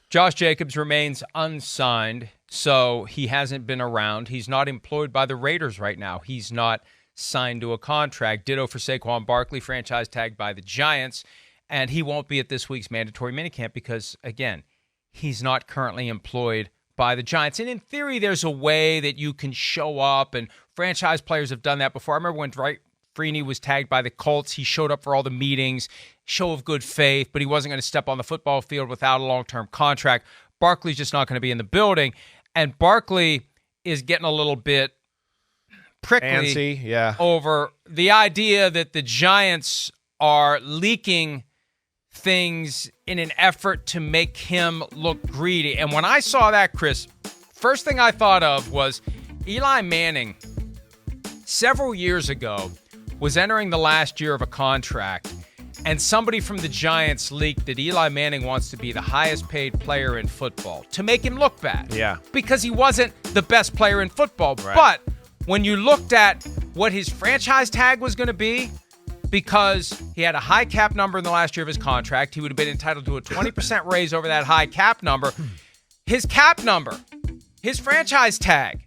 Josh Jacobs remains unsigned, so he hasn't been around. He's not employed by the Raiders right now. He's not signed to a contract. Ditto for Saquon Barkley, franchise tagged by the Giants, and he won't be at this week's mandatory minicamp because, again, he's not currently employed by the Giants. And in theory, there's a way that you can show up, and franchise players have done that before. I remember when Dwight Freeney was tagged by the Colts. He showed up for all the meetings, show of good faith, but he wasn't going to step on the football field without a long-term contract. Barkley's just not going to be in the building, and Barkley is getting a little bit prickly antsy, over the idea that the Giants are leaking things in an effort to make him look greedy. And when I saw that, Chris, first thing I thought of was Eli Manning several years ago was entering the last year of a contract, and somebody from the Giants leaked that Eli Manning wants to be the highest paid player in football to make him look bad. Yeah. Because he wasn't the best player in football. Right. But when you looked at what his franchise tag was going to be, because he had a high cap number in the last year of his contract, he would have been entitled to a 20% raise over that high cap number. His cap number, his franchise tag,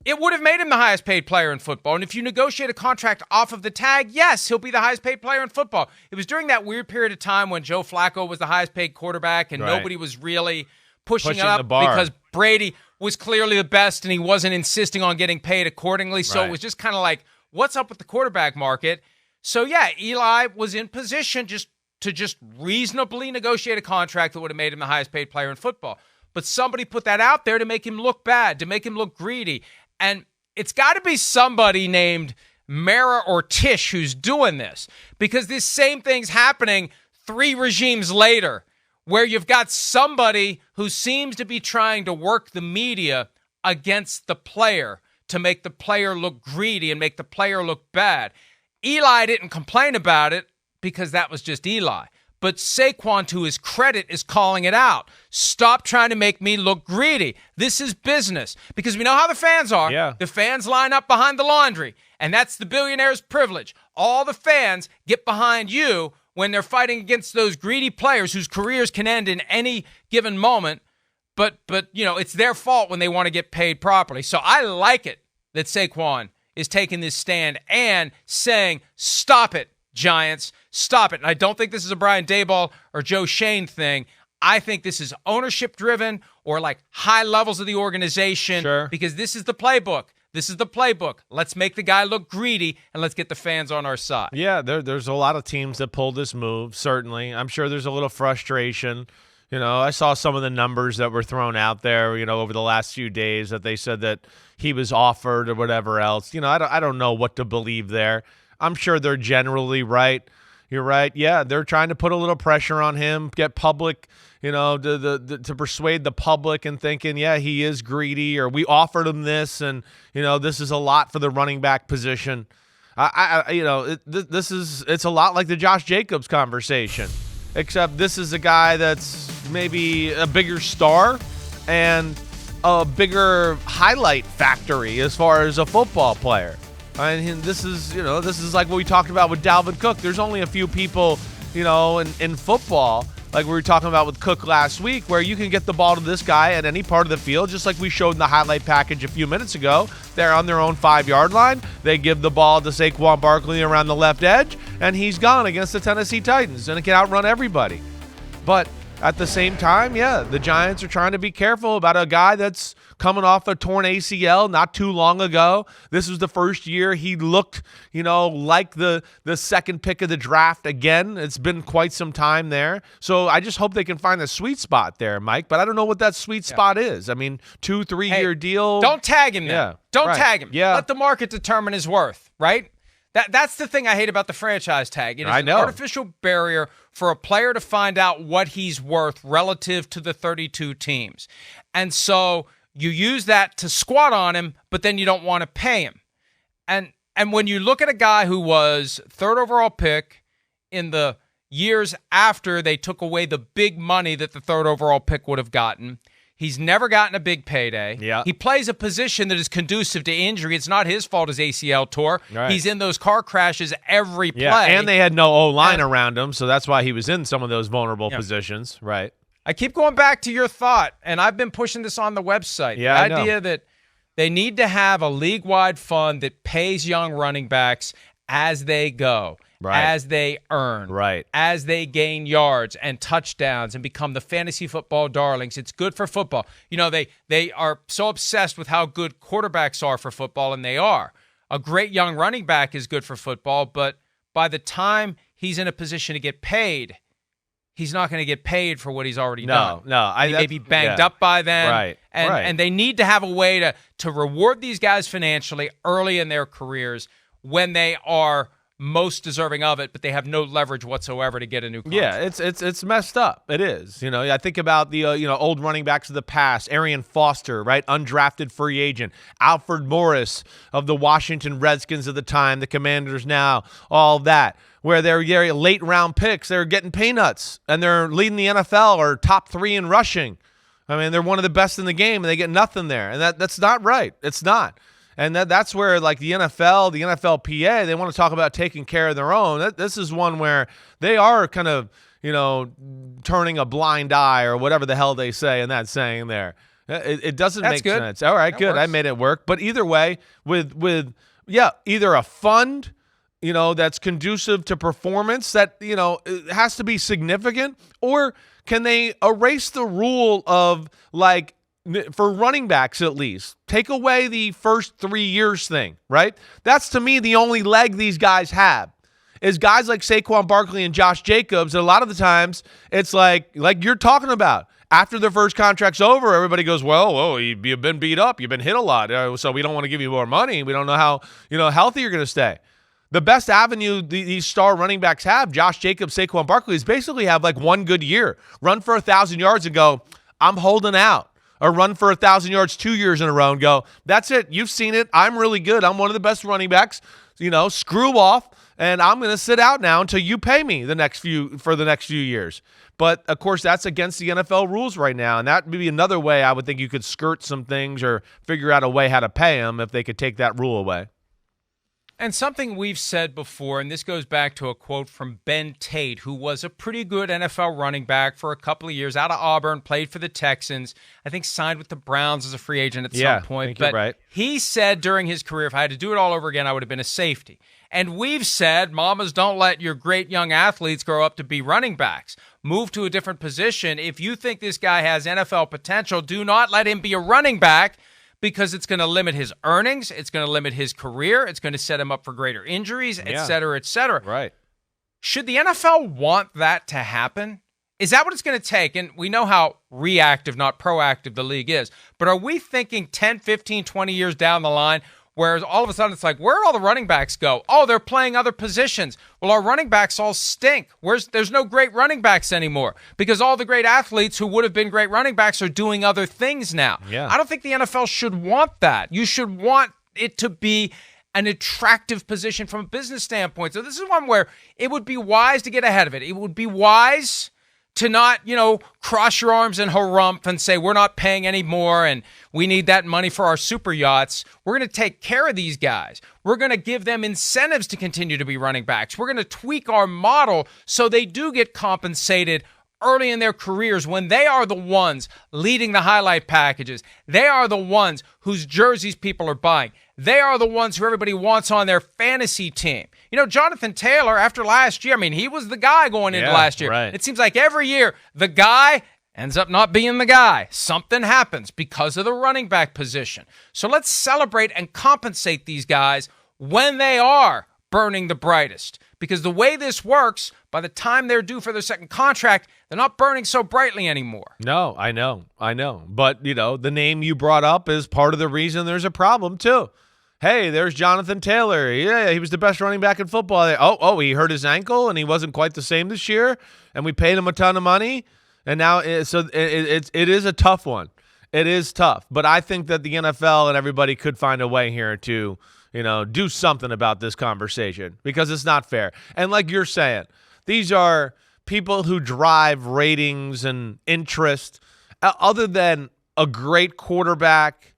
it would have made him the highest paid player in football. And if you negotiate a contract off of the tag, yes, he'll be the highest paid player in football. It was during that weird period of time when Joe Flacco was the highest paid quarterback and nobody was really pushing it up the bar because Brady was clearly the best and he wasn't insisting on getting paid accordingly. So it was just kind of like, what's up with the quarterback market? So, yeah, Eli was in position to reasonably negotiate a contract that would have made him the highest paid player in football. But somebody put that out there to make him look bad, to make him look greedy. And it's got to be somebody named Mara or Tish who's doing this, because this same thing's happening 3 regimes later, where you've got somebody who seems to be trying to work the media against the player to make the player look greedy and make the player look bad. Eli didn't complain about it because that was just Eli. But Saquon, to his credit, is calling it out. Stop trying to make me look greedy. This is business. Because we know how the fans are. Yeah. The fans line up behind the laundry. And that's the billionaire's privilege. All the fans get behind you when they're fighting against those greedy players whose careers can end in any given moment. But you know, it's their fault when they want to get paid properly. So I like it that Saquon is taking this stand and saying, stop it, Giants, stop it. And I don't think this is a Brian Daboll or Joe Shane thing. I think this is ownership-driven or like high levels of the organization because this is the playbook. This is the playbook. Let's make the guy look greedy, and let's get the fans on our side. Yeah, there's a lot of teams that pulled this move, certainly. I'm sure there's a little frustration. You know, I saw some of the numbers that were thrown out there, you know, over the last few days that they said that he was offered or whatever else. You know, I don't know what to believe there. I'm sure they're generally right. You're right. Yeah, they're trying to put a little pressure on him, get public, you know, to persuade the public and thinking, yeah, he is greedy, or we offered him this, and, you know, this is a lot for the running back position. It's a lot like the Josh Jacobs conversation, except this is a guy that's maybe a bigger star and a bigger highlight factory as far as a football player. I mean, this is like what we talked about with Dalvin Cook. There's only a few people, you know, in football, like we were talking about with Cook last week, where you can get the ball to this guy at any part of the field, just like we showed in the highlight package a few minutes ago. They're on their own 5-yard line. They give the ball to Saquon Barkley around the left edge, and he's gone against the Tennessee Titans, and it can outrun everybody. But at the same time, yeah, the Giants are trying to be careful about a guy that's coming off a torn ACL not too long ago. This was the first year he looked, you know, like the second pick of the draft again. It's been quite some time there. So I just hope they can find a sweet spot there, Mike. But I don't know what that sweet spot is. I mean, 2-3 year deal. Don't tag him then. Don't tag him. Yeah. Let the market determine his worth, right? That's the thing I hate about the franchise tag. It is an artificial barrier for a player to find out what he's worth relative to the 32 teams. And so you use that to squat on him, but then you don't want to pay him. And when you look at a guy who was 3rd overall pick in the years after they took away the big money that the 3rd overall pick would have gotten, he's never gotten a big payday. Yeah. He plays a position that is conducive to injury. It's not his fault his ACL tore. Right. He's in those car crashes every play. Yeah, and they had no O-line around him, so that's why he was in some of those vulnerable positions. Right. I keep going back to your thought, and I've been pushing this on the website. Yeah, the idea that they need to have a league-wide fund that pays young running backs as they go, as they earn, as they gain yards and touchdowns and become the fantasy football darlings. It's good for football. You know, they are so obsessed with how good quarterbacks are for football, and they are. A great young running back is good for football, but by the time he's in a position to get paid, he's not going to get paid for what he's already done. He may be banged up by then. And they need to have a way to reward these guys financially early in their careers when they are most deserving of it, but they have no leverage whatsoever to get a new contract. Yeah, it's messed up. It is. You know, I think about the old running backs of the past, Arian Foster, right, undrafted free agent, Alfred Morris of the Washington Redskins at the time, the Commanders now, all that, where they're late round picks, they're getting peanuts, and they're leading the NFL or top 3 in rushing. I mean, they're one of the best in the game, and they get nothing there, and that's not right. It's not. And that's where, like, the NFL, the NFLPA, they want to talk about taking care of their own. This is one where they are kind of, turning a blind eye or whatever the hell they say in that saying there. It doesn't make sense. All right, good. Works. I made it work. But either way, with either a fund, that's conducive to performance that, it has to be significant, or can they erase the rule of, like, for running backs at least, take away the first 3 years thing, right? That's, to me, the only leg these guys have, is guys like Saquon Barkley and Josh Jacobs. And a lot of the times, it's like you're talking about. After their first contract's over, everybody goes, well, you've been beat up. You've been hit a lot, so we don't want to give you more money. We don't know how healthy you're going to stay. The best avenue these star running backs have, Josh Jacobs, Saquon Barkley, is basically have like one good year. Run for 1,000 yards and go, I'm holding out. Or run for 1,000 yards 2 years in a row and go, that's it. You've seen it. I'm really good. I'm one of the best running backs. Screw off, and I'm going to sit out now until you pay me for the next few years. But, of course, that's against the NFL rules right now, and that would be another way I would think you could skirt some things or figure out a way how to pay them if they could take that rule away. And something we've said before, and this goes back to a quote from Ben Tate, who was a pretty good NFL running back for a couple of years, out of Auburn, played for the Texans, I think signed with the Browns as a free agent at some point. But right. He said during his career, if I had to do it all over again, I would have been a safety. And we've said, mamas, don't let your great young athletes grow up to be running backs. Move to a different position. If you think this guy has NFL potential, do not let him be a running back, because it's going to limit his earnings, it's going to limit his career, it's going to set him up for greater injuries, et cetera, et cetera. Right. Should the NFL want that to happen? Is that what it's going to take? And we know how reactive, not proactive, the league is. But are we thinking 10, 15, 20 years down the line, whereas all of a sudden it's like, where all the running backs go? Oh, they're playing other positions. Well, our running backs all stink. There's no great running backs anymore, because all the great athletes who would have been great running backs are doing other things now. Yeah. I don't think the NFL should want that. You should want it to be an attractive position from a business standpoint. So this is one where it would be wise to get ahead of it. It would be wise to not, cross your arms and harumph and say, we're not paying any more and we need that money for our super yachts. We're going to take care of these guys. We're going to give them incentives to continue to be running backs. We're going to tweak our model so they do get compensated early in their careers when they are the ones leading the highlight packages. They are the ones whose jerseys people are buying. They are the ones who everybody wants on their fantasy team. Jonathan Taylor, after last year, he was the guy going into last year. Right. It seems like every year the guy ends up not being the guy. Something happens because of the running back position. So let's celebrate and compensate these guys when they are burning the brightest. Because the way this works, by the time they're due for their second contract, they're not burning so brightly anymore. No, I know. But, the name you brought up is part of the reason there's a problem, too. Hey, there's Jonathan Taylor. Yeah, he was the best running back in football. Oh, he hurt his ankle, and he wasn't quite the same this year, and we paid him a ton of money. And now, it is a tough one. It is tough. But I think that the NFL and everybody could find a way here to do something about this conversation, because it's not fair. And like you're saying, these are people who drive ratings and interest. Other than a great quarterback,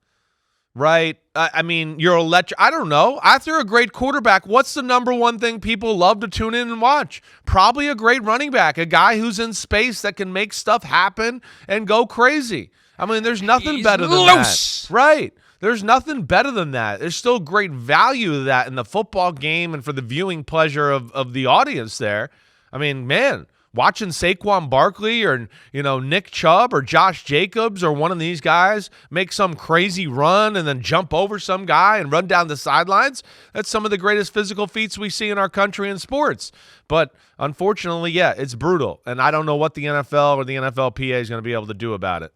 right? I mean, you're electric. I don't know. After a great quarterback, what's the number one thing people love to tune in and watch? Probably a great running back, a guy who's in space that can make stuff happen and go crazy. I mean, there's nothing better than that. Right. There's nothing better than that. There's still great value to that in the football game and for the viewing pleasure of the audience there. I mean, man, watching Saquon Barkley or, Nick Chubb or Josh Jacobs or one of these guys make some crazy run and then jump over some guy and run down the sidelines, that's some of the greatest physical feats we see in our country in sports. But unfortunately, yeah, it's brutal. And I don't know what the NFL or the NFLPA is going to be able to do about it.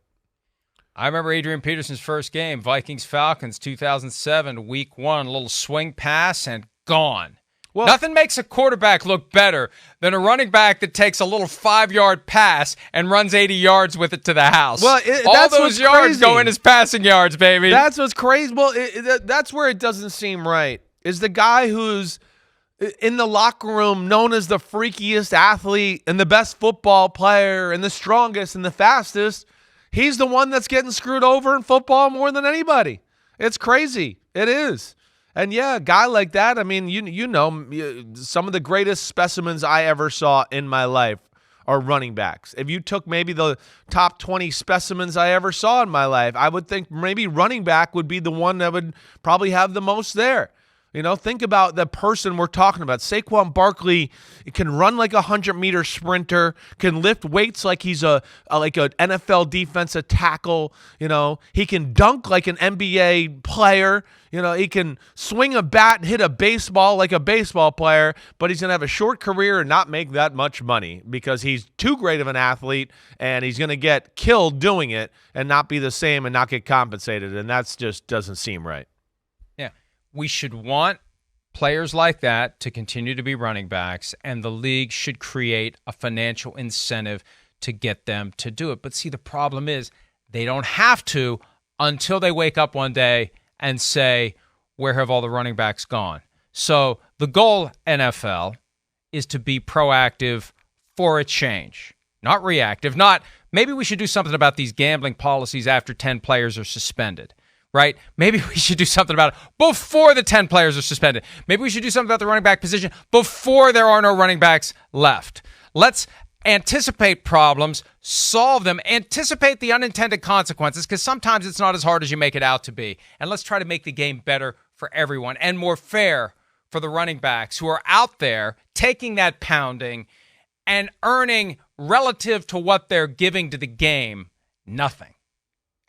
I remember Adrian Peterson's first game, Vikings-Falcons, 2007, week 1, a little swing pass and gone. Well, nothing makes a quarterback look better than a running back that takes a little 5-yard pass and runs 80 yards with it to the house. Well, all those yards go in as passing yards, baby. That's what's crazy. Well, that's where it doesn't seem right. Is the guy who's in the locker room known as the freakiest athlete and the best football player and the strongest and the fastest, he's the one that's getting screwed over in football more than anybody. It's crazy. It is. And, yeah, a guy like that, I mean, you know, some of the greatest specimens I ever saw in my life are running backs. If you took maybe the top 20 specimens I ever saw in my life, I would think maybe running back would be the one that would probably have the most there. Think about the person we're talking about. Saquon Barkley can run like a 100-meter sprinter, can lift weights like he's like an NFL defensive tackle. He can dunk like an NBA player. He can swing a bat and hit a baseball like a baseball player, but he's going to have a short career and not make that much money because he's too great of an athlete and he's going to get killed doing it and not be the same and not get compensated. And that's just doesn't seem right. We should want players like that to continue to be running backs, and the league should create a financial incentive to get them to do it. But see, the problem is they don't have to until they wake up one day and say, where have all the running backs gone? So the goal, NFL, is to be proactive for a change, not reactive. Not maybe we should do something about these gambling policies after 10 players are suspended. Right? Maybe we should do something about it before the 10 players are suspended. Maybe we should do something about the running back position before there are no running backs left. Let's anticipate problems, solve them, anticipate the unintended consequences, because sometimes it's not as hard as you make it out to be. And let's try to make the game better for everyone and more fair for the running backs who are out there taking that pounding and earning, relative to what they're giving to the game, nothing.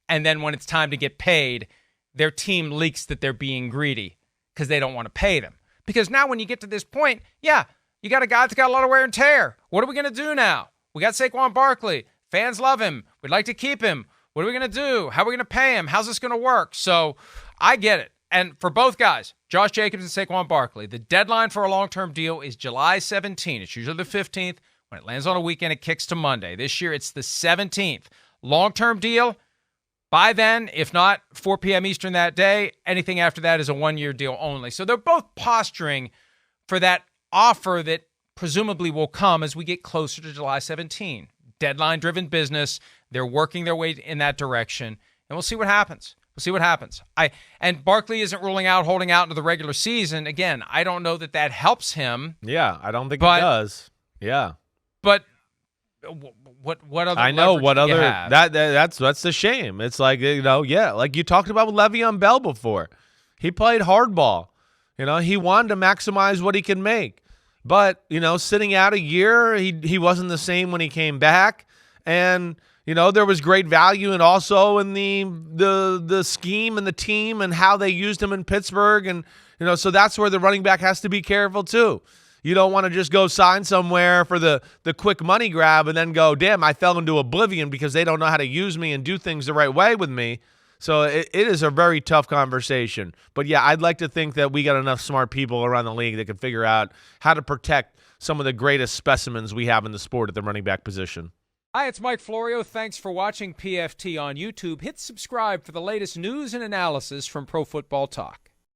And then when it's time to get paid, their team leaks that they're being greedy because they don't want to pay them. Because now when you get to this point, yeah, you got a guy that's got a lot of wear and tear. What are we going to do now? We got Saquon Barkley. Fans love him. We'd like to keep him. What are we going to do? How are we going to pay him? How's this going to work? So I get it. And for both guys, Josh Jacobs and Saquon Barkley, the deadline for a long-term deal is July 17th. It's usually the 15th. When it lands on a weekend, it kicks to Monday. This year, it's the 17th. Long-term deal. By then, if not 4 p.m. Eastern that day, anything after that is a one-year deal only. So they're both posturing for that offer that presumably will come as we get closer to July 17. Deadline-driven business. They're working their way in that direction, and we'll see what happens. We'll see what happens. And Barkley isn't ruling out holding out into the regular season. Again, I don't know that helps him. Yeah, I don't think it does. Yeah. But what other? I know what other. Have? That's the shame. It's like like you talked about with Le'Veon Bell before. He played hardball. He wanted to maximize what he can make, but sitting out a year, he wasn't the same when he came back, and there was great value and also in the scheme and the team and how they used him in Pittsburgh, and so that's where the running back has to be careful too. You don't want to just go sign somewhere for the quick money grab and then go, damn, I fell into oblivion because they don't know how to use me and do things the right way with me. So it is a very tough conversation. But, yeah, I'd like to think that we got enough smart people around the league that can figure out how to protect some of the greatest specimens we have in the sport at the running back position. Hi, it's Mike Florio. Thanks for watching PFT on YouTube. Hit subscribe for the latest news and analysis from Pro Football Talk.